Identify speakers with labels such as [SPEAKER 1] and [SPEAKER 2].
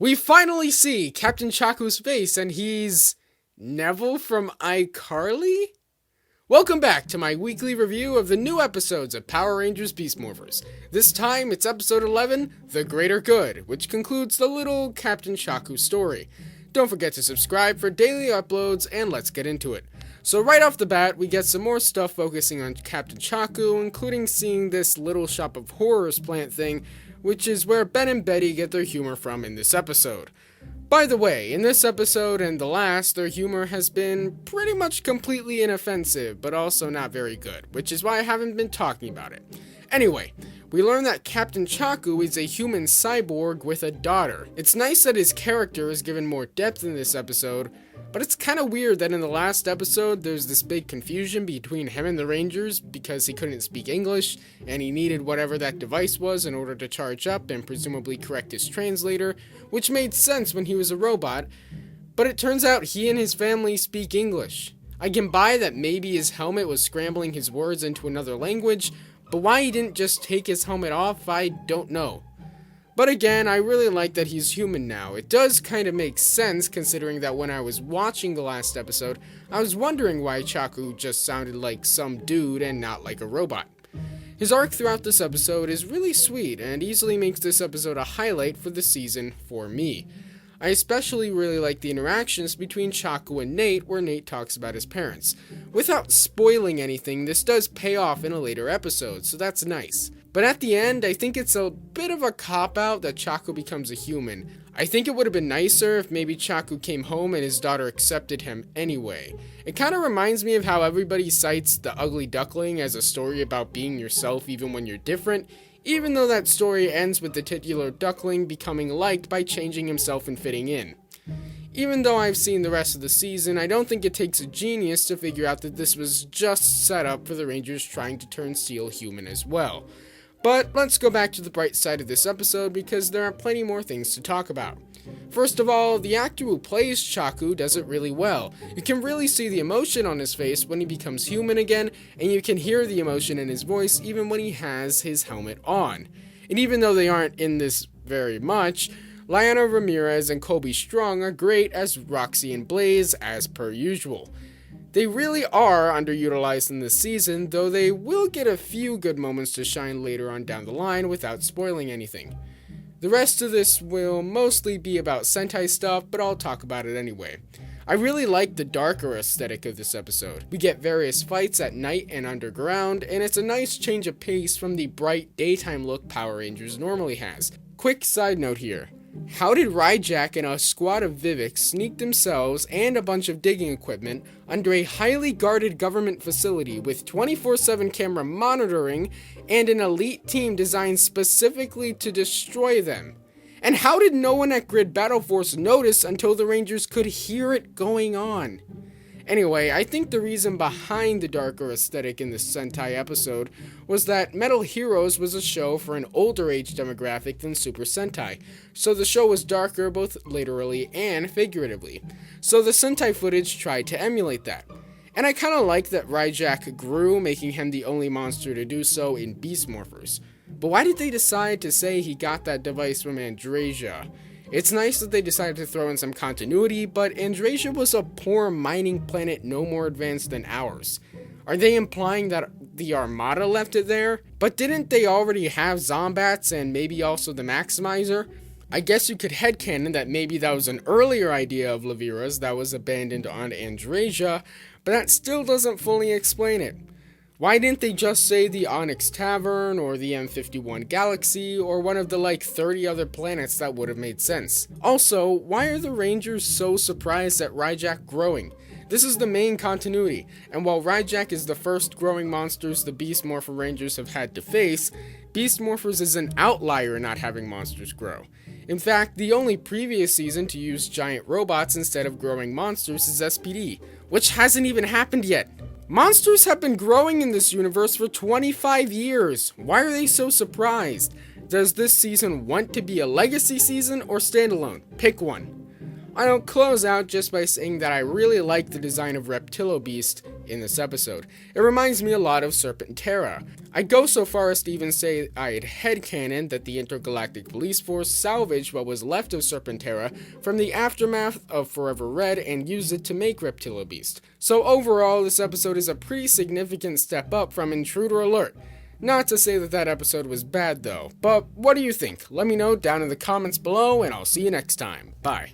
[SPEAKER 1] We finally see Captain Chaku's face, and he's Neville from iCarly? Welcome back to my weekly review of the new episodes of Power Rangers Beast Morphers. This time it's episode 11, The Greater Good, which concludes the little Captain Chaku story. Don't forget to subscribe for daily uploads, and let's get into it. So right off the bat, we get some more stuff focusing on Captain Chaku, including seeing this little shop of horrors plant thing, which is where Ben and Betty get their humor from in this episode. By the way, in this episode and the last, their humor has been pretty much completely inoffensive, but also not very good, which is why I haven't been talking about it. Anyway, we learn that Captain Chaku is a human cyborg with a daughter. It's nice that his character is given more depth in this episode, but it's kind of weird that in the last episode there's this big confusion between him and the Rangers because he couldn't speak English and he needed whatever that device was in order to charge up and presumably correct his translator, which made sense when he was a robot, but it turns out he and his family speak English. I can buy that maybe his helmet was scrambling his words into another language, but why he didn't just take his helmet off, I don't know. But again, I really like that he's human now. It does kind of make sense considering that when I was watching the last episode, I was wondering why Chaku just sounded like some dude and not like a robot. His arc throughout this episode is really sweet and easily makes this episode a highlight for the season for me. I especially really like the interactions between Chaku and Nate, where Nate talks about his parents. Without spoiling anything, this does pay off in a later episode, so that's nice. But at the end, I think it's a bit of a cop-out that Chaku becomes a human. I think it would have been nicer if maybe Chaku came home and his daughter accepted him anyway. It kind of reminds me of how everybody cites The Ugly Duckling as a story about being yourself even when you're different, even though that story ends with the titular duckling becoming liked by changing himself and fitting in. Even though I've seen the rest of the season, I don't think it takes a genius to figure out that this was just set up for the Rangers trying to turn Steel human as well. But let's go back to the bright side of this episode because there are plenty more things to talk about. First of all, the actor who plays Chaku does it really well. You can really see the emotion on his face when he becomes human again, and you can hear the emotion in his voice even when he has his helmet on. And even though they aren't in this very much, Lyanna Ramirez and Kobe Strong are great as Roxy and Blaze as per usual. They really are underutilized in this season, though they will get a few good moments to shine later on down the line without spoiling anything. The rest of this will mostly be about Sentai stuff, but I'll talk about it anyway. I really like the darker aesthetic of this episode. We get various fights at night and underground, and it's a nice change of pace from the bright daytime look Power Rangers normally has. Quick side note here. How did Ryjack and a squad of Vivics sneak themselves and a bunch of digging equipment under a highly guarded government facility with 24/7 camera monitoring and an elite team designed specifically to destroy them? And how did no one at Grid Battle Force notice until the Rangers could hear it going on? Anyway, I think the reason behind the darker aesthetic in this Sentai episode was that Metal Heroes was a show for an older age demographic than Super Sentai, so the show was darker both literally and figuratively. So the Sentai footage tried to emulate that. And I kinda like that Ryjack grew, making him the only monster to do so in Beast Morphers. But why did they decide to say he got that device from Andrasia? It's nice that they decided to throw in some continuity, but Andrasia was a poor mining planet no more advanced than ours. Are they implying that the Armada left it there? But didn't they already have Zombats and maybe also the Maximizer? I guess you could headcanon that maybe that was an earlier idea of Levira's that was abandoned on Andrasia, but that still doesn't fully explain it. Why didn't they just say the Onyx Tavern, or the M51 Galaxy, or one of the 30 other planets that would have made sense? Also, why are the Rangers so surprised at Ryjack growing? This is the main continuity, and while Ryjack is the first growing monsters the Beast Morpher Rangers have had to face, Beast Morphers is an outlier in not having monsters grow. In fact, the only previous season to use giant robots instead of growing monsters is SPD, which hasn't even happened yet. Monsters have been growing in this universe for 25 years. Why are they so surprised? Does this season want to be a legacy season or standalone? Pick one. I'll close out just by saying that I really like the design of Reptilo Beast in this episode. It reminds me a lot of Serpentera. I'd go so far as to even say I'd headcanon that the Intergalactic Police Force salvaged what was left of Serpentera from the aftermath of Forever Red and used it to make Reptilo Beast. So overall, this episode is a pretty significant step up from Intruder Alert. Not to say that episode was bad though, but what do you think? Let me know down in the comments below and I'll see you next time. Bye.